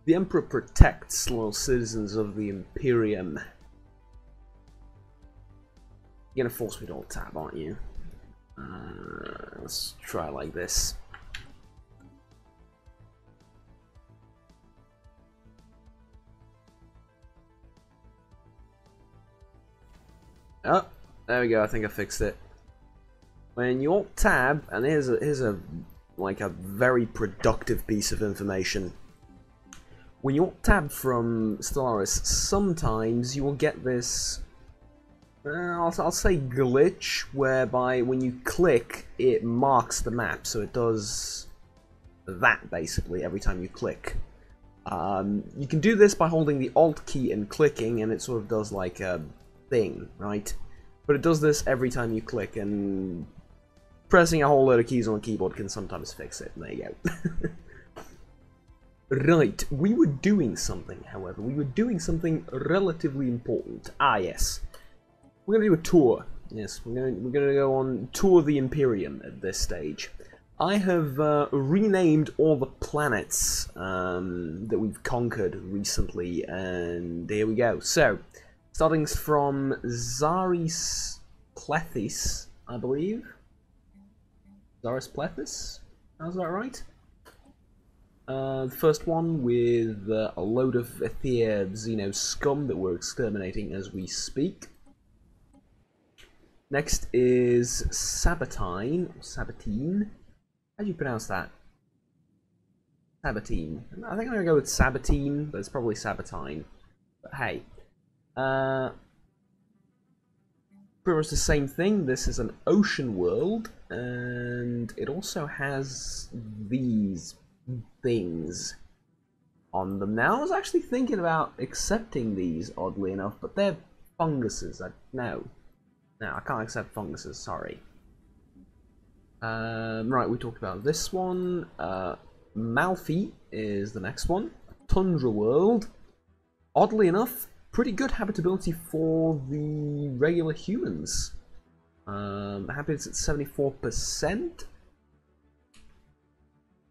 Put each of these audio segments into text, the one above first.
The Emperor protects loyal citizens of the Imperium. You're gonna force me to alt tab, aren't you? Let's try like this. Oh, there we go. I think I fixed it. When you alt tab, and here's a like a very productive piece of information. When you alt tab from Stellaris, sometimes you will get this, I'll say glitch, whereby when you click, it marks the map, so it does that basically every time you click. You can do this by holding the Alt key and clicking, and it sort of does like a thing, right? But it does this every time you click, and pressing a whole load of keys on the keyboard can sometimes fix it. There you go. Right, we were doing something, however. We were doing something relatively important. Ah, yes. We're going to do a tour. Yes, we're going to go on Tour of the Imperium at this stage. I have renamed all the planets that we've conquered recently, and here we go. So, starting from Zaris Plethys, I believe. Zaris Plethys? How's that right? The first one with a load of Aether Xeno scum that we're exterminating as we speak. Next is Sabatine. How do you pronounce that? Sabatine. I think I'm going to go with Sabatine, but it's probably Sabatine. But hey. Pretty much the same thing. This is an ocean world, and it also has these things on them. Now, I was actually thinking about accepting these, oddly enough, but they're funguses. No, I can't accept funguses, sorry. Right, we talked about this one. Malfi is the next one. Tundra world. Oddly enough, pretty good habitability for the regular humans. Happiness at 74%.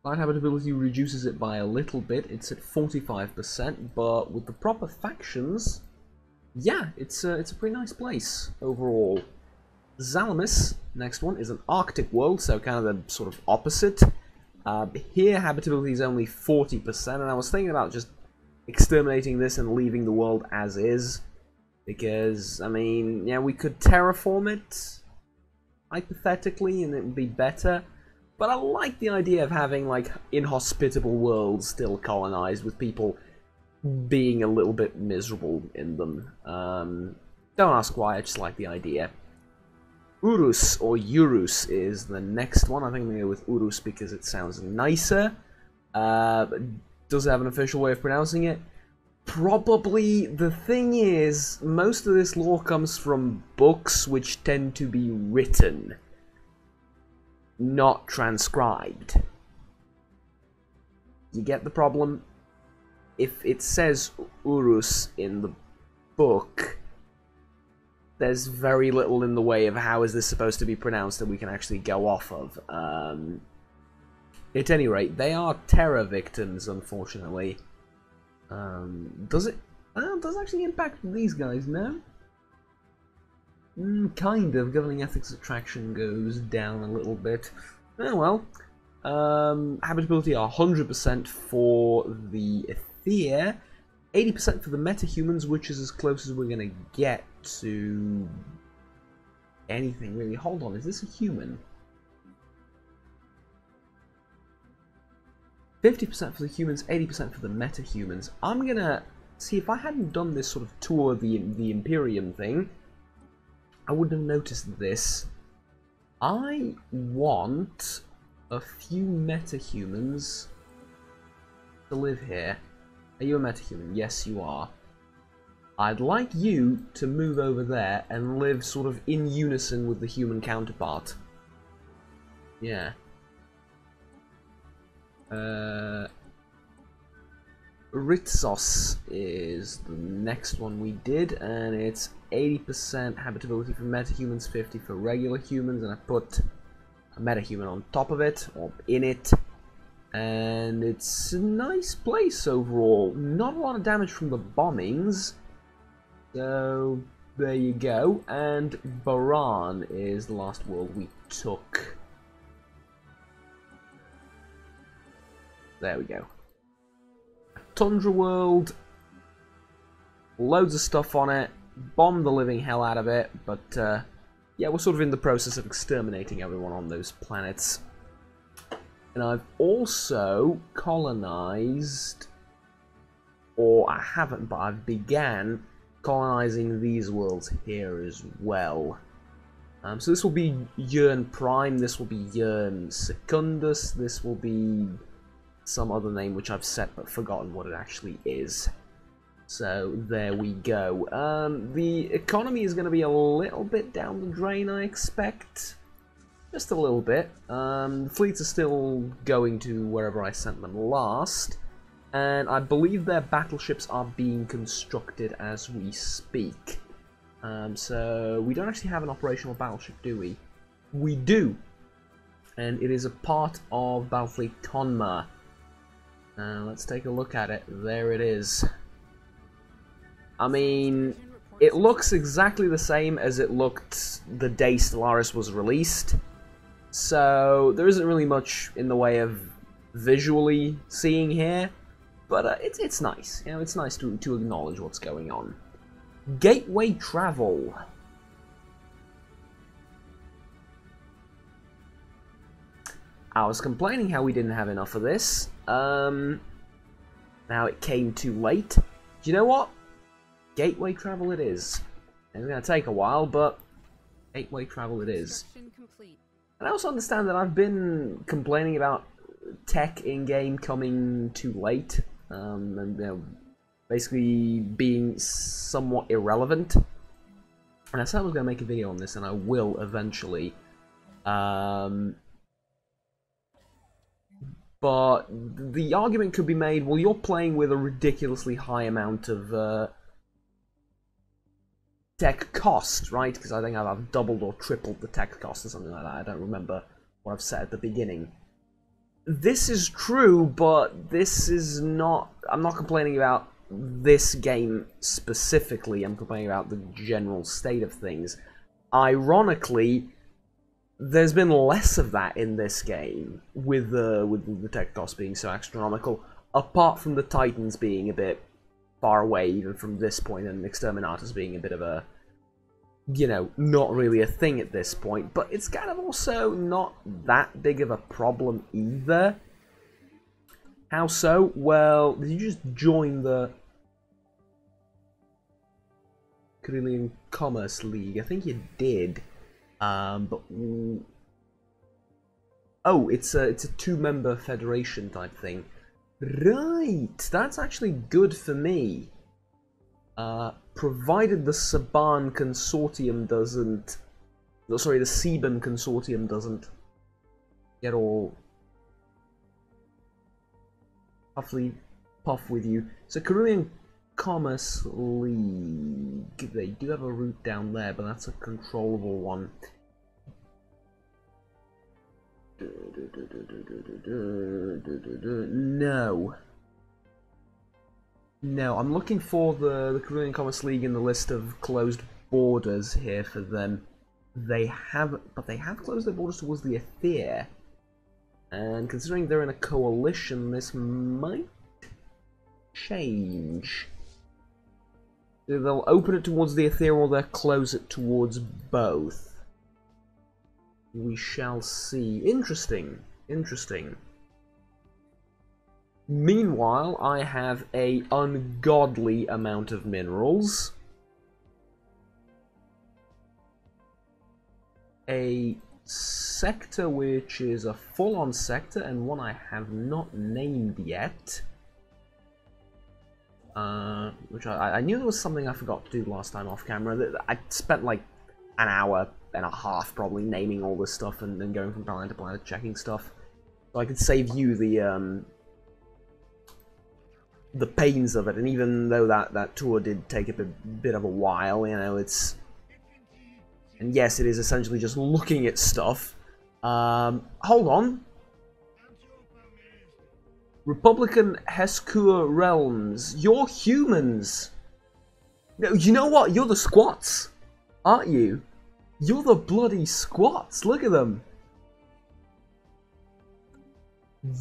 Light habitability reduces it by a little bit. It's at 45%, but with the proper factions, yeah, it's a pretty nice place overall. Zalamis, next one, is an Arctic world, so kind of the sort of opposite. Here, habitability is only 40%, and I was thinking about just exterminating this and leaving the world as is, because, I mean, yeah, we could terraform it, hypothetically, and it would be better. But I like the idea of having, like, inhospitable worlds still colonized with people being a little bit miserable in them. Don't ask why, I just like the idea. Urus, or Urus, is the next one. I think I'm going to go with Urus because it sounds nicer. Does it have an official way of pronouncing it? Probably. The thing is, most of this lore comes from books which tend to be written, not transcribed. You get the problem? If it says Urus in the book, there's very little in the way of how is this supposed to be pronounced that we can actually go off of. At any rate, they are terror victims, unfortunately. Does it actually impact these guys, no? Kind of. Governing ethics attraction goes down a little bit. Oh well. Habitability 100% for the Aether, 80% for the metahumans, which is as close as we're going to get to anything, really. Hold on, is this a human? 50% for the humans, 80% for the metahumans. I'm going to see, if I hadn't done this sort of tour of the Imperium thing, I wouldn't have noticed this. I want a few metahumans to live here. Are you a metahuman? Yes, you are. I'd like you to move over there and live sort of in unison with the human counterpart. Yeah. Ritsos is the next one we did, and it's 80% habitability for metahumans, 50 for regular humans, and I put a metahuman on top of it, or in it. And it's a nice place overall. Not a lot of damage from the bombings. So there you go. And Baran is the last world we took. There we go. Tundra world. Loads of stuff on it. Bombed the living hell out of it. But yeah, we're sort of in the process of exterminating everyone on those planets. And I've also colonized, or I haven't, but I've began colonizing these worlds here as well. So this will be Yearn Prime, this will be Yearn Secundus, this will be some other name which I've set but forgotten what it actually is. So there we go. The economy is going to be a little bit down the drain, I expect. Just a little bit. Fleets are still going to wherever I sent them last. And I believe their battleships are being constructed as we speak. So we don't actually have an operational battleship, do we? We do. And it is a part of Battlefleet Conma. Let's take a look at it. There it is. I mean, it looks exactly the same as it looked the day Stellaris was released. So there isn't really much in the way of visually seeing here, but it's nice. You know, it's nice to acknowledge what's going on. Gateway travel. I was complaining how we didn't have enough of this. Now it came too late. Do you know what? Gateway travel it is. It's going to take a while, but gateway travel it is. And I also understand that I've been complaining about tech in-game coming too late, and you know, basically being somewhat irrelevant. And I said I was going to make a video on this, and I will eventually. But the argument could be made, well, you're playing with a ridiculously high amount of tech cost, right? Because I think I've doubled or tripled the tech cost or something like that. I don't remember what I've said at the beginning. This is true, but this is not... I'm not complaining about this game specifically. I'm complaining about the general state of things. Ironically, there's been less of that in this game, with the tech cost being so astronomical, apart from the Titans being a bit far away even from this point, and Exterminators being a bit of a, you know, not really a thing at this point, but it's kind of also not that big of a problem either. How so? Well, did you just join the Carillion Commerce League? I think you did. But oh, it's a two-member federation type thing. Right, that's actually good for me. Provided the Saban Consortium doesn't... Oh, sorry, the Sebum Consortium doesn't get all puff with you. So Carillion Commerce League, they do have a route down there, but that's a controllable one. No, I'm looking for the Carillion Commerce League in the list of closed borders here for them. They have closed their borders towards the Aether. And considering they're in a coalition, this might change. Either they'll open it towards the Aether or they'll close it towards both. We shall see. Interesting. Interesting. Meanwhile, I have a ungodly amount of minerals. A sector which is a full-on sector, and one I have not named yet. Which I knew there was something I forgot to do last time off camera. I spent like an hour and a half probably naming all this stuff and then going from planet to planet checking stuff. So I could save you the pains of it, and even though that tour did take a bit of a while, you know, it's... And yes, it is essentially just looking at stuff. Hold on. Republican Heskur Realms. You're humans. No, you know what? You're the squats, aren't you? You're the bloody squats. Look at them.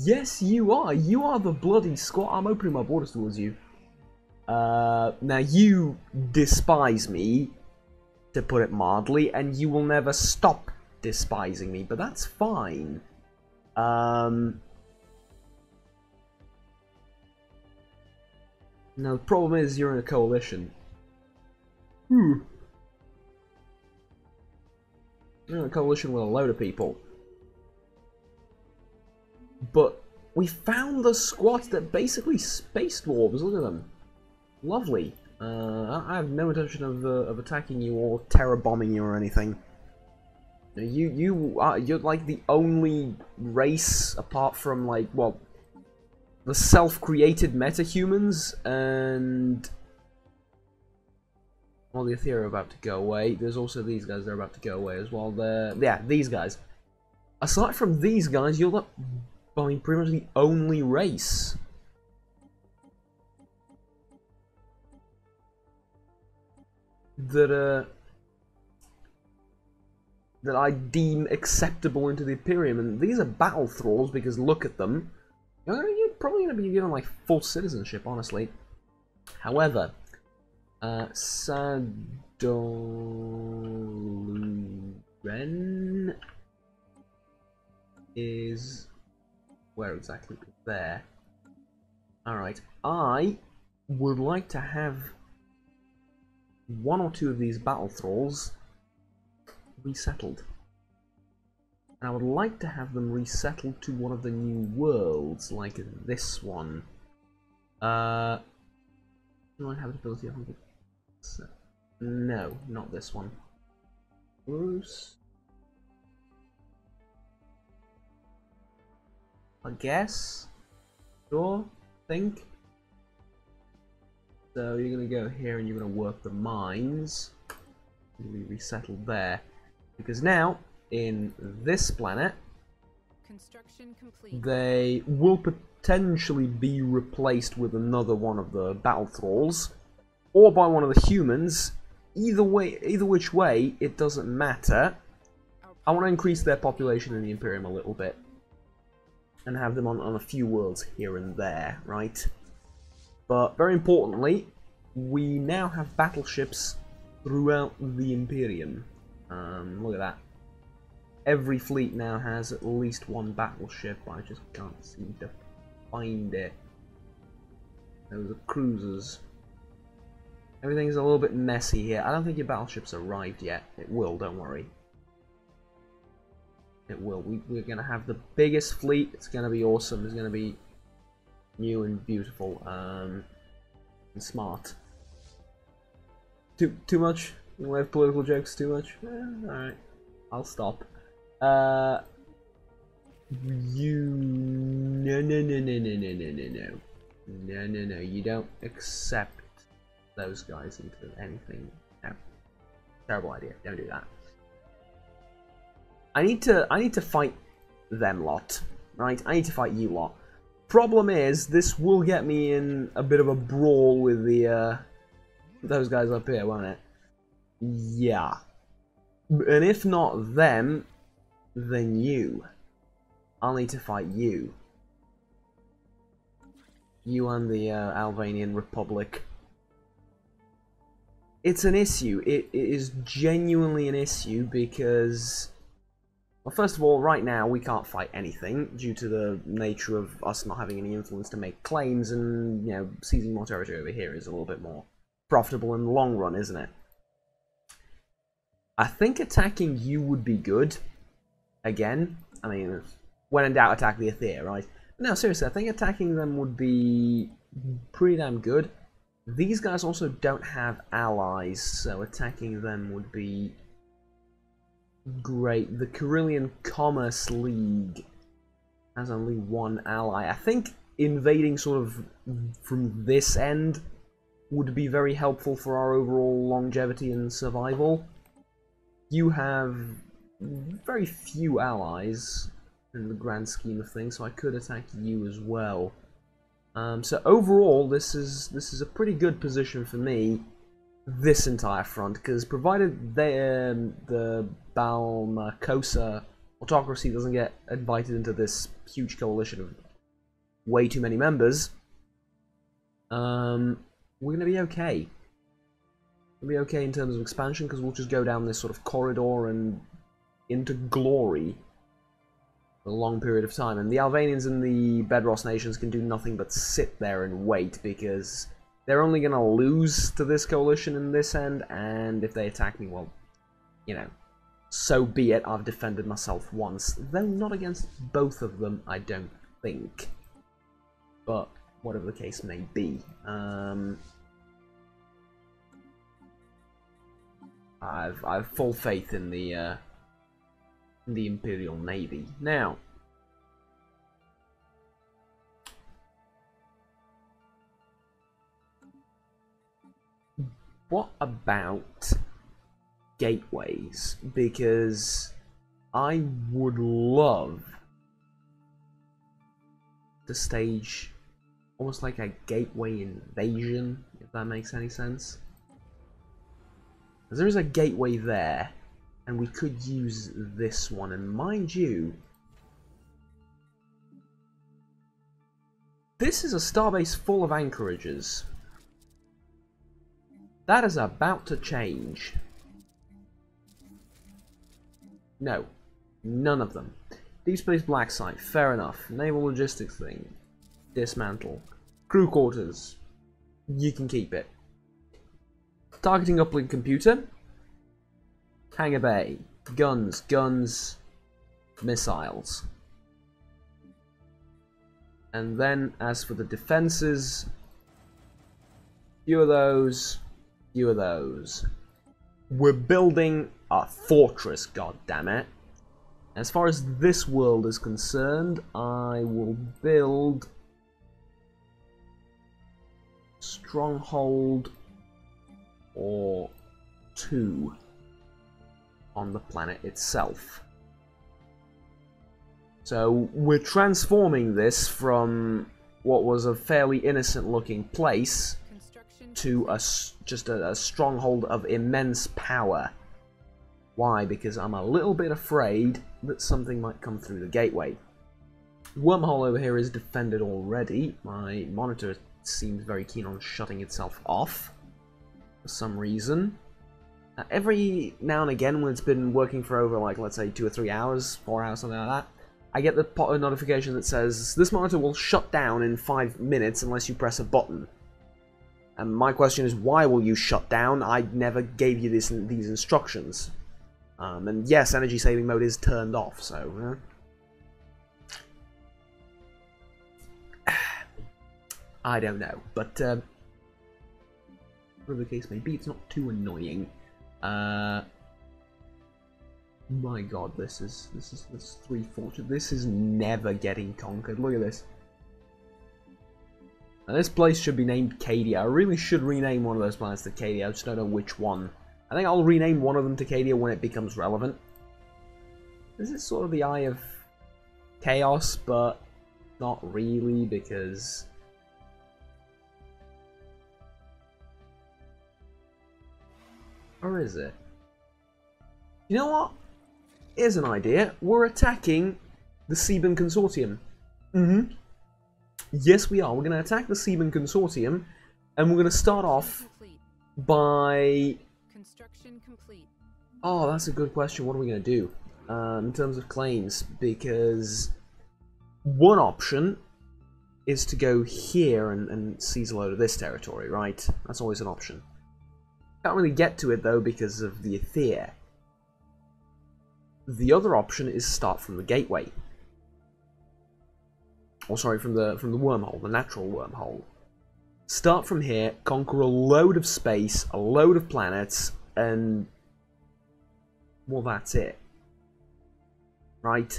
Yes, you are. You are the bloody squat. I'm opening my borders towards you. Now you despise me, to put it mildly, and you will never stop despising me, but that's fine. Now the problem is you're in a coalition. You're in a coalition with a load of people. But we found the squad that basically space dwarves. Look at them. Lovely. I have no intention of attacking you or terror bombing you or anything. You're like the only race apart from like, well, the self-created metahumans and, well, the Ethereum are about to go away. There's also these guys that are about to go away as well. Yeah, these guys. Aside from these guys, you're the, I mean, pretty much the only race. That I deem acceptable into the Imperium, and these are battle thralls because look at them. You're probably going to be given like full citizenship, honestly. However, Sadoren is where exactly? There. Alright, I would like to have one or two of these battle thralls resettled. And I would like to have them resettled to one of the new worlds, like this one. Habitability 100%. No, not this one. Bruce. I guess. Sure. Think. So you're gonna go here and you're gonna work the mines. You'll be resettled there. Because now, in this planet, construction complete. They will potentially be replaced with another one of the battle thralls, or by one of the humans. Either way, either which way, it doesn't matter. I want to increase their population in the Imperium a little bit, and have them on a few worlds here and there, right? But very importantly, we now have battleships throughout the Imperium. Look at that. Every fleet now has at least one battleship. I just can't seem to find it. Those are cruisers. Everything's a little bit messy here. I don't think your battleship's arrived yet. It will, don't worry. It will. We're going to have the biggest fleet. It's going to be awesome. It's going to be new and beautiful. And smart. Too much? You want to have political jokes too much? Alright. I'll stop. No. You don't accept those guys into anything. No. Terrible idea. Don't do that. I need to fight them lot. Right? I need to fight you lot. Problem is, this will get me in a bit of a brawl with the those guys up here, won't it? Yeah. And if not them, then you. I'll need to fight you. You and the Albanian Republic. It's an issue. It is genuinely an issue because, well, first of all, right now we can't fight anything due to the nature of us not having any influence to make claims, and, you know, seizing more territory over here is a little bit more profitable in the long run, isn't it? I think attacking you would be good. Again, I mean, when in doubt, attack the Aether, right? No, seriously, I think attacking them would be pretty damn good. These guys also don't have allies, so attacking them would be great. The Carillion Commerce League has only one ally. I think invading sort of from this end would be very helpful for our overall longevity and survival. You have very few allies in the grand scheme of things, so I could attack you as well. So overall, this is a pretty good position for me, this entire front, because provided the Balmacosa autocracy doesn't get invited into this huge coalition of way too many members, we're gonna be okay. We'll be okay in terms of expansion, because we'll just go down this sort of corridor and into glory for a long period of time. And the Albanians and the Bedros nations can do nothing but sit there and wait, because they're only going to lose to this coalition in this end, and if they attack me, well, you know, so be it. I've defended myself once, though not against both of them, I don't think. But whatever the case may be. I've full faith in the Imperial Navy. Now, what about gateways? Because I would love to stage almost like a gateway invasion, if that makes any sense. Because there is a gateway there, and we could use this one, and mind you, this is a starbase full of anchorages. That is about to change. No, none of them. Deep Space Black Site, fair enough. Naval logistics thing, dismantle. Crew quarters, you can keep it. Targeting uplink computer, hangar bay, guns, missiles. And then as for the defenses, few of those. We're building a fortress, goddammit. As far as this world is concerned, I will build stronghold or 2 on the planet itself. So we're transforming this from what was a fairly innocent looking place to just a stronghold of immense power. Why? Because I'm a little bit afraid that something might come through the gateway. Wormhole over here is defended already. My monitor seems very keen on shutting itself off for some reason. Every now and again, when it's been working for over, like, let's say 2 or 3 hours, 4 hours, something like that, I get the notification that says, this monitor will shut down in 5 minutes unless you press a button. And my question is, why will you shut down? I never gave you these instructions. And yes, energy saving mode is turned off, so... I don't know, but... whatever the case may be, it's not too annoying. My god, this 3 fortress. This is never getting conquered. Look at this. Now, this place should be named Cadia. I really should rename one of those planets to Cadia. I just don't know which one. I think I'll rename one of them to Cadia when it becomes relevant. This is sort of the Eye of Chaos, but not really, because... Or is it? You know what? Here's an idea. We're attacking the Seaborn Consortium. Yes, we are. We're going to attack the Seaborn Consortium, and we're going to start off by... Construction complete. Oh, that's a good question. What are we going to do in terms of claims? Because one option is to go here and seize a load of this territory, right? That's always an option. Can't really get to it though because of the Aether. The other option is start from the gateway. Or sorry, from the wormhole, the natural wormhole. Start from here, conquer a load of space, a load of planets, and well, that's it. Right?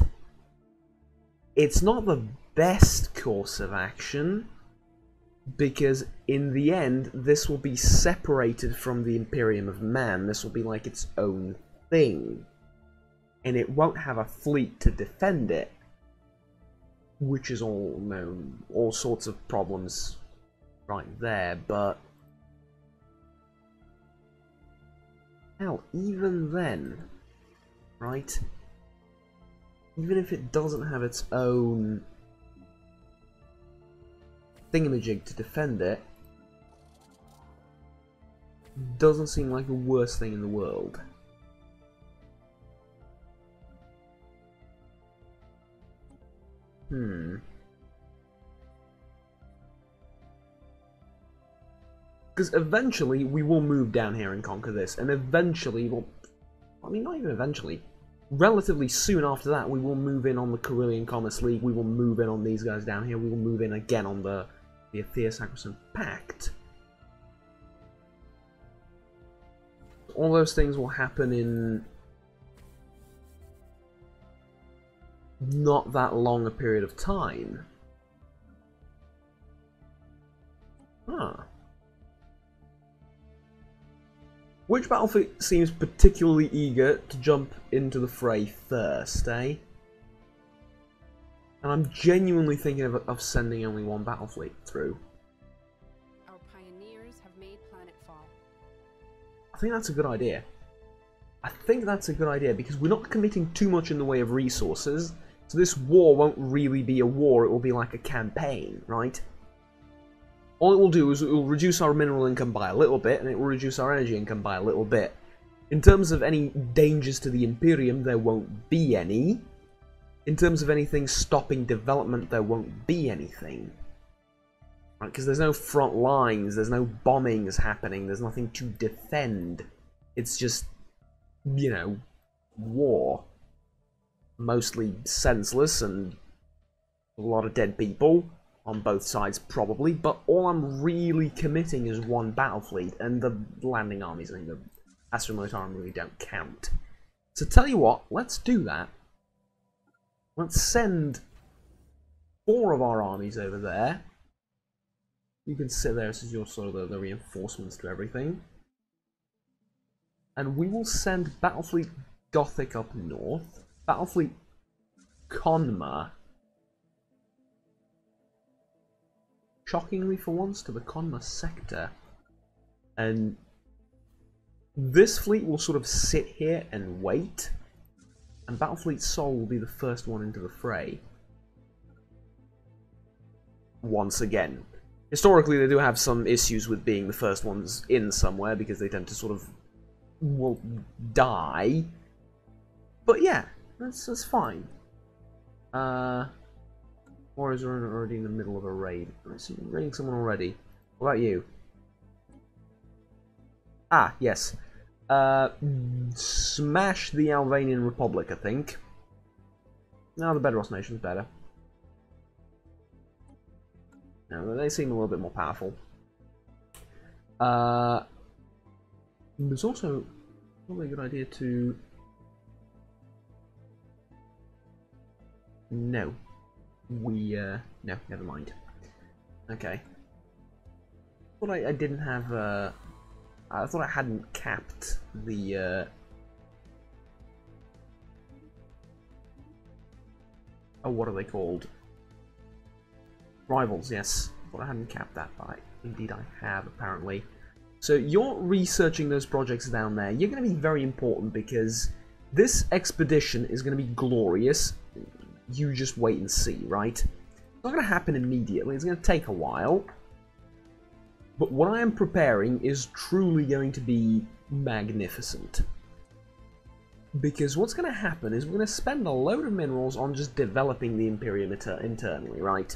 It's not the best course of action, because in the end, this will be separated from the Imperium of Man. This will be like its own thing. And it won't have a fleet to defend it. which is all, you know, all sorts of problems right there, but hell, even then, right, even if it doesn't have its own thingamajig to defend it, doesn't seem like the worst thing in the world. Because eventually we will move down here and conquer this, and eventually, well, I mean, not even eventually, relatively soon after that, we will move in on the Carillion Commerce League, we will move in on these guys down here, we will move in again on the Athea Sacrosanct Pact. All those things will happen in not that long a period of time. Huh. Which battlefleet seems particularly eager to jump into the fray first, eh? And I'm genuinely thinking of sending only one battlefleet through. Our pioneers have made planetfall. I think that's a good idea. I think that's a good idea because we're not committing too much in the way of resources, so this war won't really be a war, it will be like a campaign, right? All it will do is it will reduce our mineral income by a little bit, and it will reduce our energy income by a little bit. In terms of any dangers to the Imperium, there won't be any. In terms of anything stopping development, there won't be anything. Right, because there's no front lines, there's no bombings happening, there's nothing to defend. It's just, you know, war. Mostly senseless and a lot of dead people. On both sides, probably, but all I'm really committing is one battle fleet, and the landing armies, I think the Astromilitarum really don't count. So tell you what, let's do that. Let's send 4 of our armies over there. You can sit there as you're sort of the reinforcements to everything. And we will send Battlefleet Gothic up north, Battlefleet Conma, shockingly for once, to the Conma sector. And this fleet will sort of sit here and wait, and Battlefleet Sol will be the first one into the fray. Once again. Historically, they do have some issues with being the first ones in somewhere, because they tend to sort of, well, die. But yeah, that's fine. Warriors are already in the middle of a raid. I see you raiding someone already. What about you? Ah, yes. Smash the Albanian Republic, I think. No, the Bedros Nation's better. No, they seem a little bit more powerful. There's also probably a good idea to... No. No, never mind. Okay. Thought I didn't have, I thought I hadn't capped the, oh, what are they called? Rivals, yes. Thought I hadn't capped that, but indeed I have, apparently. So you're researching those projects down there. You're going to be very important because this expedition is going to be glorious. You just wait and see, right? It's not going to happen immediately, it's going to take a while. But what I am preparing is truly going to be magnificent. Because what's going to happen is we're going to spend a load of minerals on just developing the Imperium internally, right?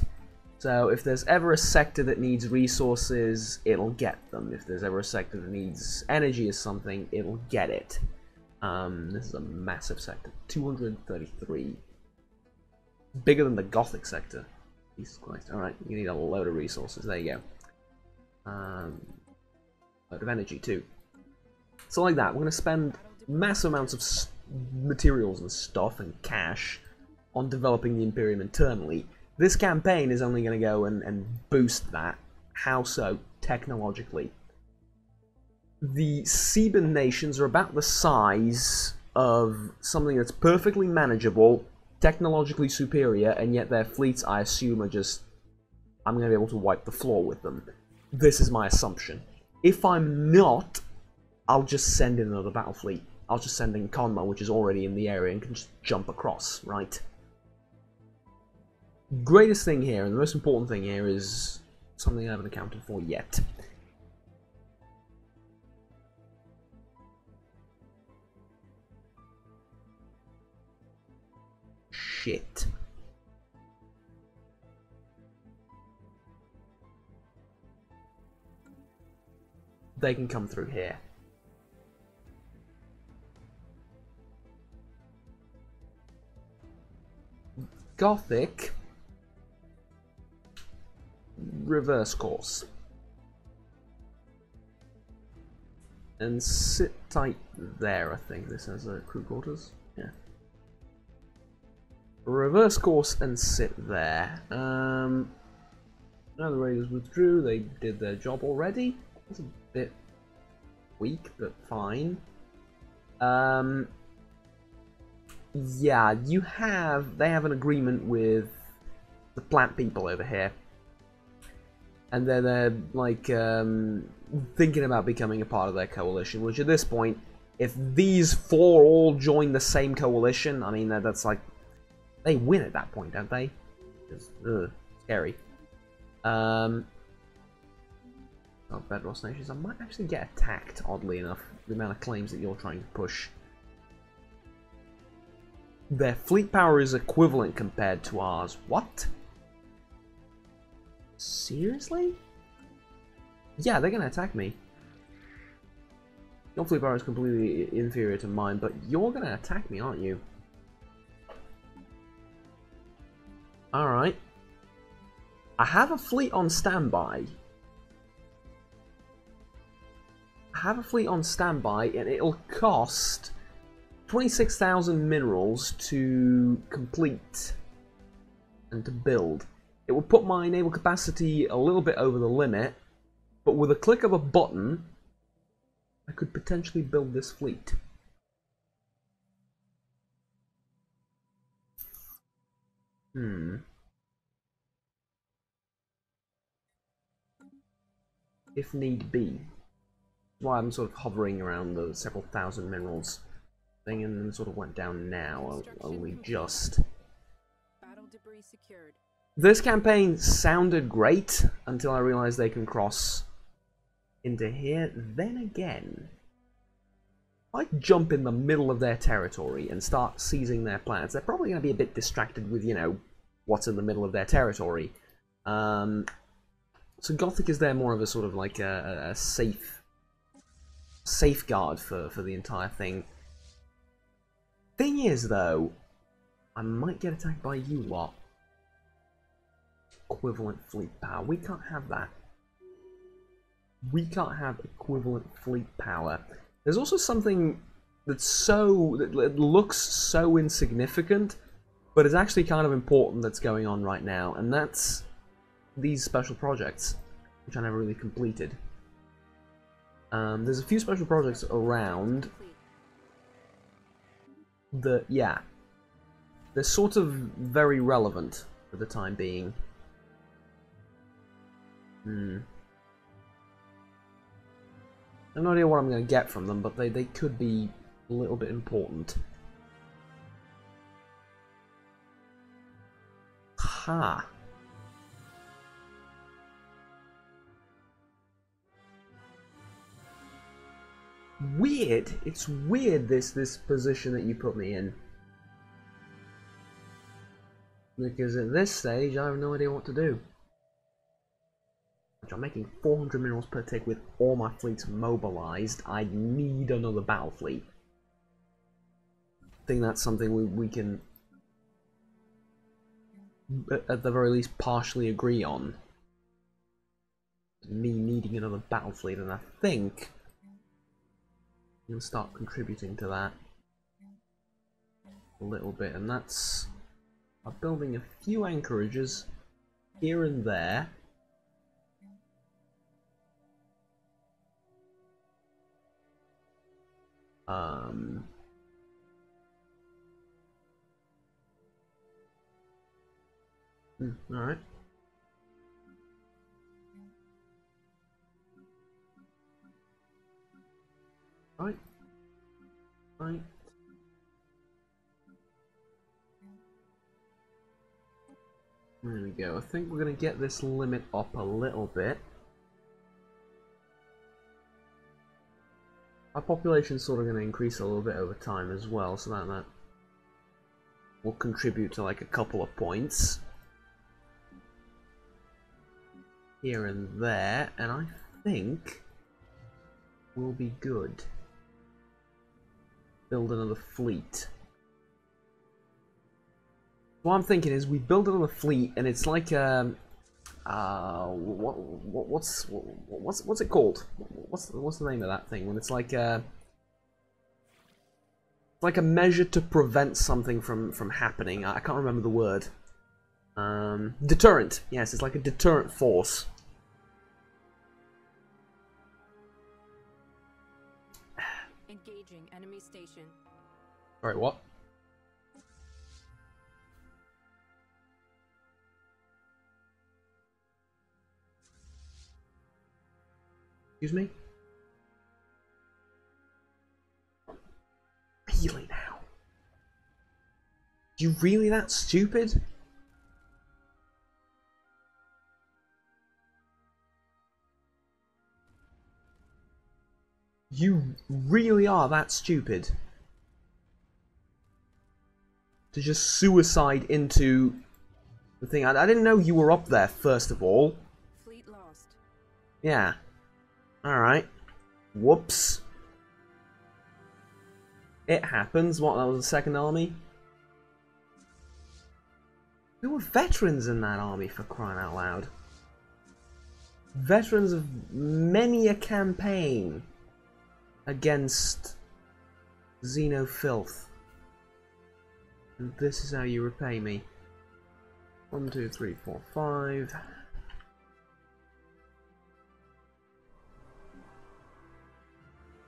So if there's ever a sector that needs resources, it'll get them. If there's ever a sector that needs energy or something, it'll get it. This is a massive sector, 233. Bigger than the Gothic sector. Jesus Christ. Alright, you need a load of resources. There you go. Load of energy, too. So like that, we're going to spend massive amounts of materials and stuff and cash on developing the Imperium internally. This campaign is only going to go and boost that. How so? Technologically. The Theban nations are about the size of something that's perfectly manageable technologically superior, and yet their fleets, I assume, are just... I'm going to be able to wipe the floor with them. This is my assumption. If I'm not, I'll just send in another battle fleet. I'll just send in Conma, which is already in the area and can just jump across, right? Greatest thing here, and the most important thing here, is something I haven't accounted for yet. Shit. They can come through here. Gothic. Reverse course. And sit tight there, I think. This has crew quarters. Yeah. Reverse course and sit there. Now the raiders withdrew. They did their job already. That's a bit weak, but fine. Yeah, they have an agreement with the plant people over here. And they're like, thinking about becoming a part of their coalition, which at this point, if these four all join the same coalition, I mean, that's like, they win at that point, don't they? It's, scary. Oh, Bedros Nations, I might actually get attacked, oddly enough, the amount of claims that you're trying to push. Their fleet power is equivalent compared to ours. What? Seriously? Yeah, they're gonna attack me. Your fleet power is completely inferior to mine, but you're gonna attack me, aren't you? Alright. I have a fleet on standby. And it'll cost 26,000 minerals to complete and to build. It will put my naval capacity a little bit over the limit, but with a click of a button, I could potentially build this fleet. If need be. That's why I'm sort of hovering around the several thousand minerals thing, and then sort of went down now, only just. Battle debris secured. This campaign sounded great until I realized they can cross into here. Then again, if I jump in the middle of their territory and start seizing their planets, they're probably going to be a bit distracted with, you know, what's in the middle of their territory. So Gothic is there more of a sort of like a safeguard for the entire thing. Thing is, though, I might get attacked by you lot. Equivalent fleet power. We can't have that. We can't have equivalent fleet power. There's also something that looks so insignificant, but is actually kind of important that's going on right now, and that's these special projects, which I never really completed. There's a few special projects around that, yeah, they're sort of very relevant for the time being. I have no idea what I'm going to get from them, but they could be a little bit important. Ha! Weird. It's weird, this position that you put me in. Because at this stage, I have no idea what to do. I'm making 400 minerals per tick with all my fleets mobilized. I need another battle fleet. I think that's something we can, at the very least, partially agree on. Me needing another battle fleet, and I think I'm going to start contributing to that a little bit, and that's by building a few anchorages here and there. Alright. Right. Right. There we go. I think we're going to get this limit up a little bit. Our population's sort of going to increase a little bit over time as well, so that will contribute to like a couple of points here and there, and I think we'll be good. Build another fleet. What I'm thinking is we build another fleet, and it's like what's it called? What's the name of that thing when it's like a measure to prevent something from happening? I can't remember the word. Deterrent. Yes, it's like a deterrent force. Engaging enemy station. Alright, what? Excuse me? Really now? You really that stupid? You really are that stupid? To just suicide into the thing. I didn't know you were up there, first of all. Fleet lost. Yeah. Alright. Whoops. It happens. What, that was the second army? There were veterans in that army, for crying out loud. Veterans of many a campaign against Xenofilth. And this is how you repay me. 1, 2, 3, 4, 5.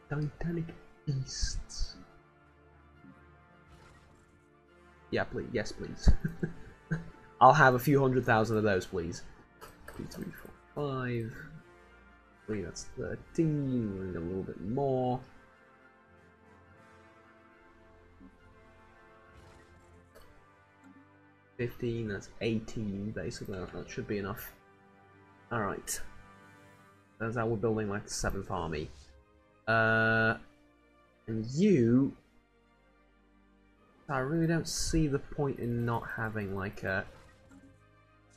Titanic beasts. Yeah, please. Yes, please. I'll have a few 100,000 of those, please. 2, 3, 4, 5. 3, that's 13. We need a little bit more. $15, that's 18, basically. That should be enough. Alright. That's how we're building like the 7th army. And you... I really don't see the point in not having like a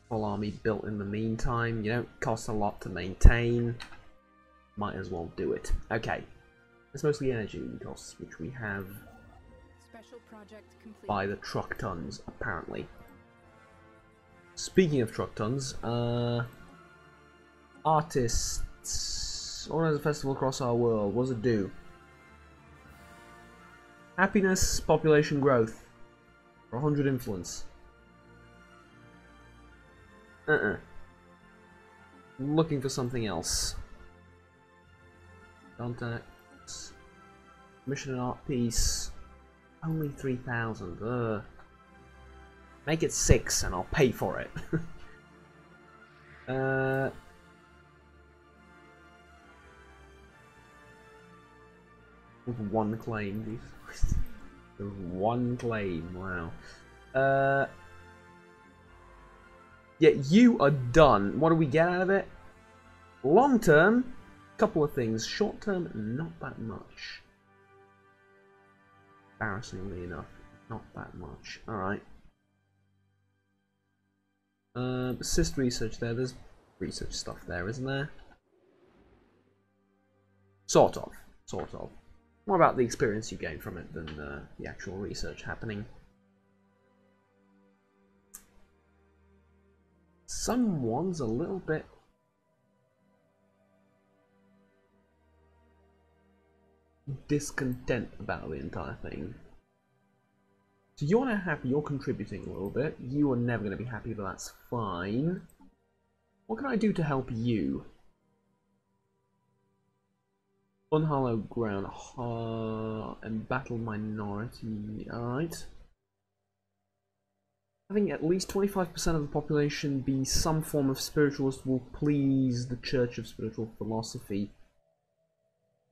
full army built in the meantime. You don't cost a lot to maintain. Might as well do it. Okay. It's mostly energy costs, which we have Special project complete. by the truck tons, apparently. Speaking of truck tons, artists organize a festival across our world. What does it do? Happiness, population growth, or 100 influence. Looking for something else. Contacts. Mission and art piece. Only 3,000. Make it 6 and I'll pay for it. With one claim, Jesus Christ. There's one claim, wow. Yeah, you are done. What do we get out of it? Long term, couple of things. Short term, not that much. Embarrassingly enough, not that much. Alright. Assist research there. There's research stuff there, isn't there? Sort of. Sort of. More about the experience you gain from it than the actual research happening. Someone's a little bit discontent about the entire thing. So you're not happy, you're contributing a little bit. You are never going to be happy, but that's fine. What can I do to help you? Unhallowed ground, embattled minority. Alright. Having at least 25% of the population be some form of spiritualist will please the Church of Spiritual Philosophy.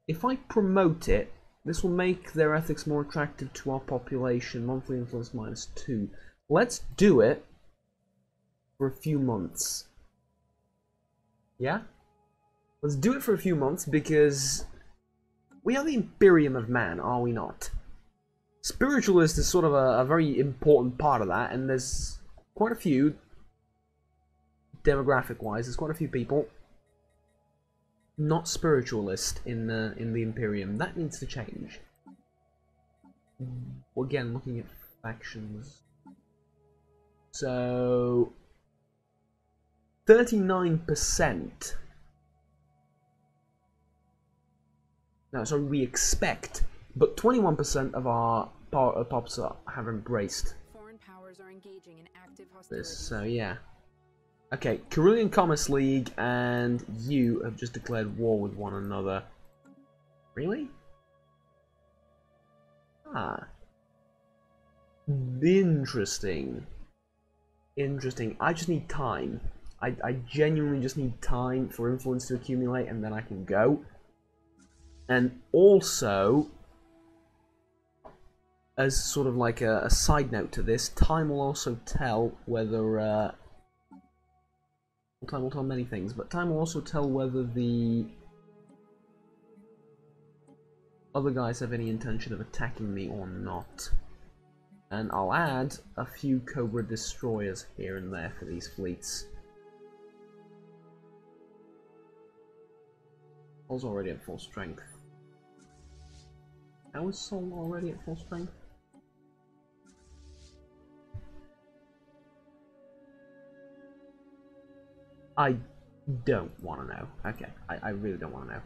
If I promote it, this will make their ethics more attractive to our population. Monthly influence -2. Let's do it for a few months. Yeah? Let's do it for a few months because we are the Imperium of Man, are we not? Spiritualist is sort of a very important part of that, and there's quite a few, demographic-wise, there's quite a few people not spiritualist in the Imperium. That needs to change. Again, looking at factions. So 39%. No, sorry, we expect, but 21% of our pops have embraced Foreign powers are engaging in active this. hostilities. So yeah. Okay, Carillion Commerce League and you have just declared war with one another. Really? Ah. Interesting. Interesting. I just need time. I genuinely just need time for influence to accumulate, and then I can go. And also, as sort of like a side note to this, time will also tell whether time will tell many things, but time will also tell whether the other guys have any intention of attacking me or not. And I'll add a few Cobra destroyers here and there for these fleets. Sol's already at full strength. How is Sol already at full strength? I don't want to know. Okay, I really don't want to know.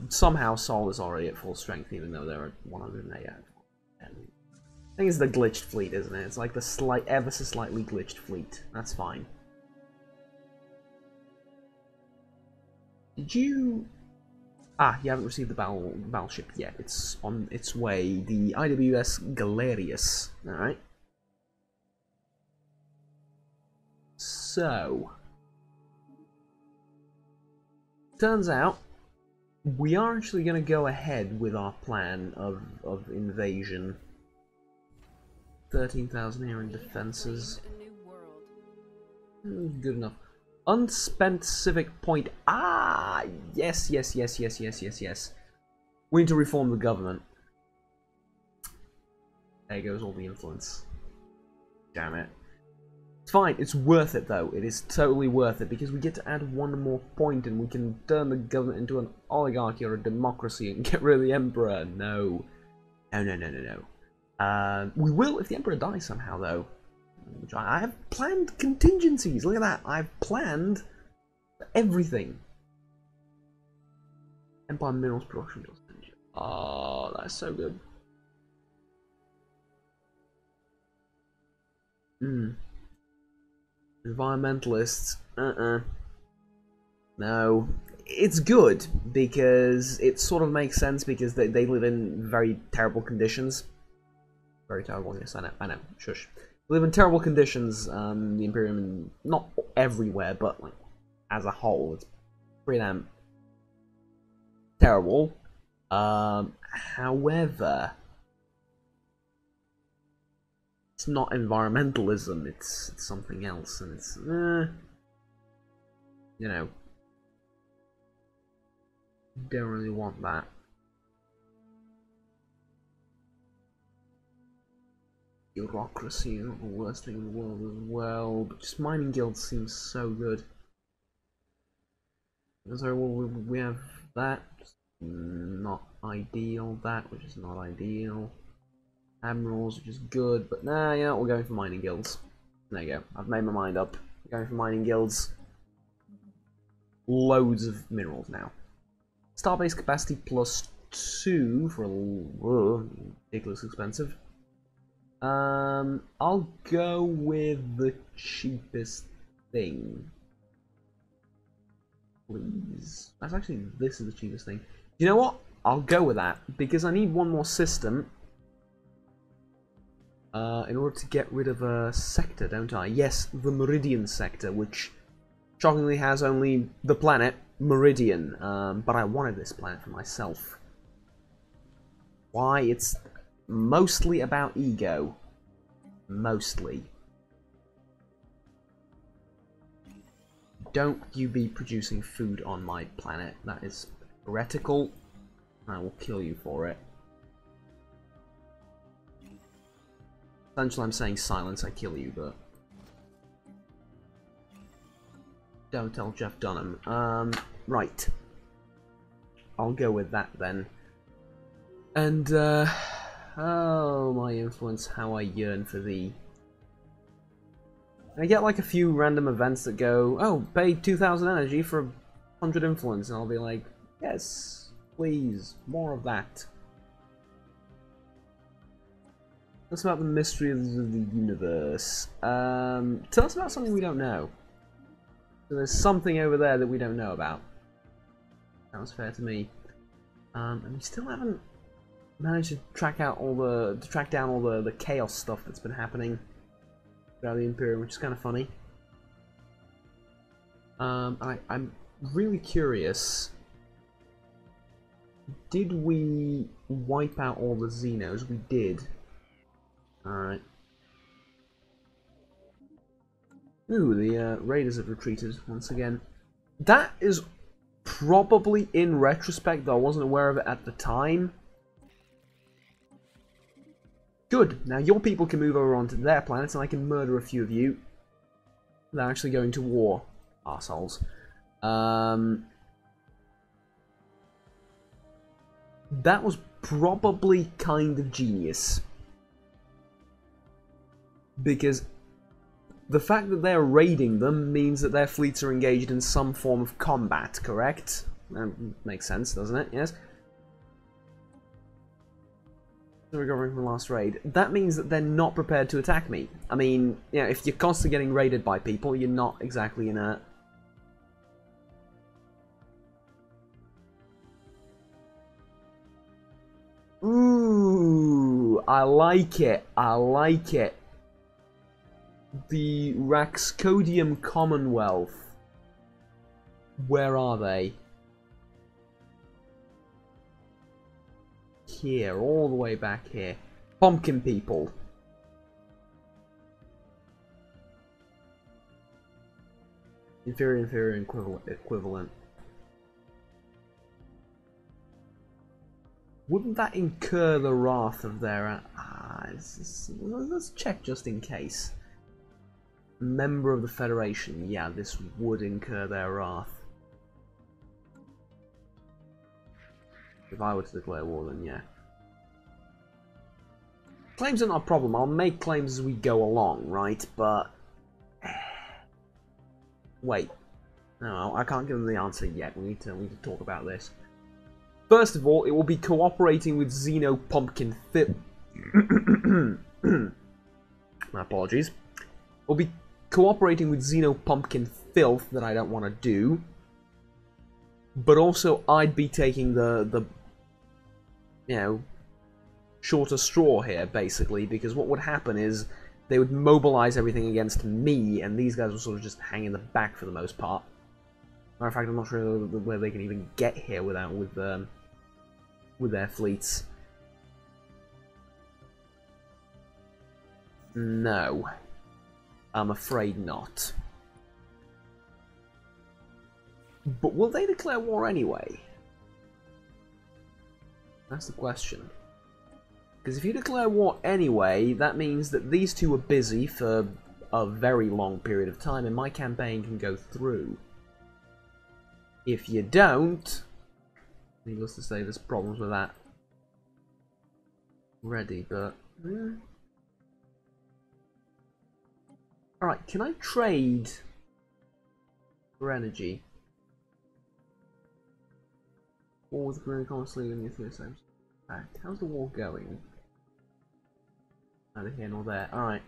Somehow Sol is already at full strength, even though there are 108. I think it's the glitched fleet, isn't it? It's like the ever so slightly glitched fleet. That's fine. Did you... Ah, you haven't received the battleship yet. It's on its way. The IWS Galerius. Alright. So... turns out, we are actually going to go ahead with our plan of invasion. 13,000 here in defenses. Good enough. Unspent civic point. Ah, yes. We need to reform the government. There goes all the influence. Damn it. It's fine, it's worth it though. It is totally worth it because we get to add one more point and we can turn the government into an oligarchy or a democracy and get rid of the Emperor. No. We will if the Emperor dies somehow though. Which I have planned contingencies. Look at that. I've planned everything. Empire Minerals Production. Oh, that's so good. Environmentalists. No. It's good because it sort of makes sense because they live in very terrible conditions. Very terrible, yes, I know. Shush. They live in terrible conditions, the Imperium, and not everywhere, but like as a whole, it's pretty damn terrible. However, it's not environmentalism, it's something else, and it's, you know, don't really want that. Bureaucracy is the worst thing in the world as well, but just mining guilds seems so good. So we have that, not ideal, that which is not ideal. Admirals, which is good, but nah, yeah, we're going for mining guilds. There you go, I've made my mind up. We're going for mining guilds. Loads of minerals now. Starbase capacity +2 for a ridiculous expensive. I'll go with the cheapest thing. Please. That's actually, this is the cheapest thing. You know what? I'll go with that, because I need one more system. in order to get rid of a sector, don't I? Yes, the Meridian sector, which shockingly has only the planet Meridian, but I wanted this planet for myself. Why? It's mostly about ego. Mostly. Don't you be producing food on my planet. That is heretical. I will kill you for it. Essentially, I'm saying silence, I kill you, but... Don't tell Jeff Dunham. Right. I'll go with that then. And, oh, my influence, how I yearn for thee. I get like a few random events that go, oh, pay 2,000 energy for 100 influence, and I'll be like, yes, please, more of that. What's about the mysteries of the universe? Tell us about something we don't know. So there's something over there that we don't know about. Sounds fair to me. And we still haven't managed to track down all the chaos stuff that's been happening throughout the Imperium, which is kind of funny. I'm really curious. Did we wipe out all the Xenos? We did. Alright. Ooh, the Raiders have retreated once again. That is probably, in retrospect, though I wasn't aware of it at the time. Good. Now your people can move over onto their planets, and I can murder a few of you without actually going to war. Arseholes. That was probably kind of genius. Because the fact that they're raiding them means that their fleets are engaged in some form of combat, correct? That makes sense, doesn't it? Yes? Recovering from the last raid. That means that they're not prepared to attack me. I mean, you know, if you're constantly getting raided by people, you're not exactly in a... Ooh, I like it. I like it. The Raxcodium Commonwealth. Where are they? Here, all the way back here. Pumpkin people. Inferior equivalent. Wouldn't that incur the wrath of their... let's check just in case. Member of the Federation. Yeah, this would incur their wrath. If I were to declare war, then yeah. Claims are not a problem. I'll make claims as we go along, right? But... wait. No, I can't give them the answer yet. We need to talk about this. First of all, it will be cooperating with Xeno Pumpkin Fit. My apologies. It will be cooperating with Xeno Pumpkin Filth that I don't want to do. But also, I'd be taking the you know, shorter straw here, basically, because what would happen is they would mobilize everything against me, and these guys would sort of just hang in the back for the most part. Matter of fact, I'm not sure where they can even get here with their fleets. No. I'm afraid not. But will they declare war anyway? That's the question. Because if you declare war anyway, that means that these two are busy for a very long period of time, and my campaign can go through. If you don't, needless to say, there's problems with that already, but... Alright, can I trade for energy? War with Green Constantly and nuclear systems. How's the war going? Neither here nor there. Alright.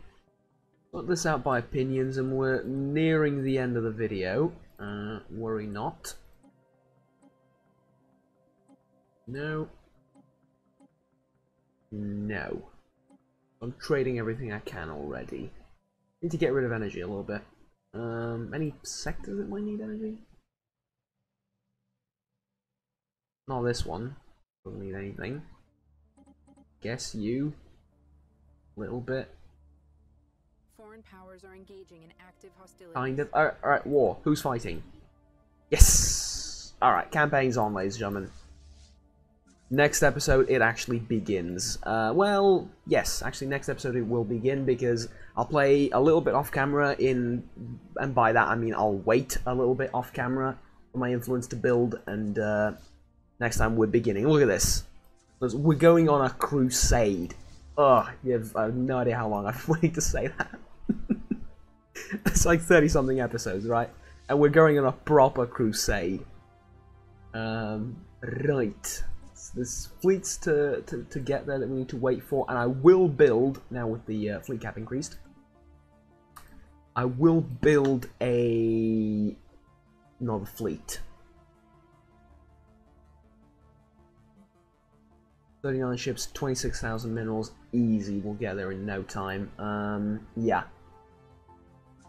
Put this out by opinions, and we're nearing the end of the video. Worry not. No. No. I'm trading everything I can already. Need to get rid of energy a little bit. Any sectors that might need energy? Not this one. Doesn't need anything. Guess you. Little bit. Foreign powers are engaging in active hostilities. Kind of. Alright, war. Who's fighting? Yes! Alright, campaign's on, ladies and gentlemen. Next episode, it actually begins. Well, yes, actually next episode it will begin because I'll play a little bit off camera and by that I mean I'll wait a little bit off camera for my influence to build, and next time we're beginning. Look at this. We're going on a crusade. Ugh, I have no idea how long I've waited to say that. It's like 30-something episodes, right? And we're going on a proper crusade. Right. There's fleets to get there that we need to wait for, and I will build, now with the fleet cap increased, I will build another fleet. 39 ships, 26,000 minerals, easy, we'll get there in no time. Yeah.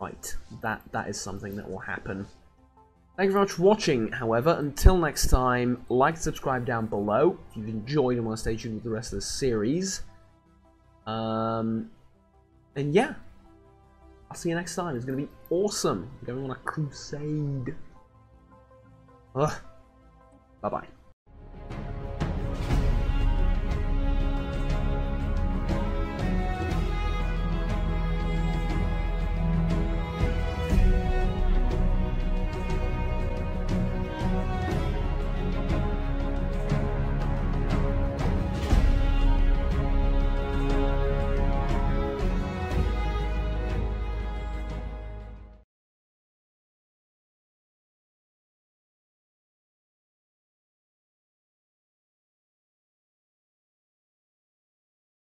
Right, that is something that will happen. Thank you very much for watching, however. Until next time, like and subscribe down below if you've enjoyed and want to stay tuned with the rest of the series. And yeah, I'll see you next time. It's going to be awesome. We're going on a crusade. Ugh. Bye-bye.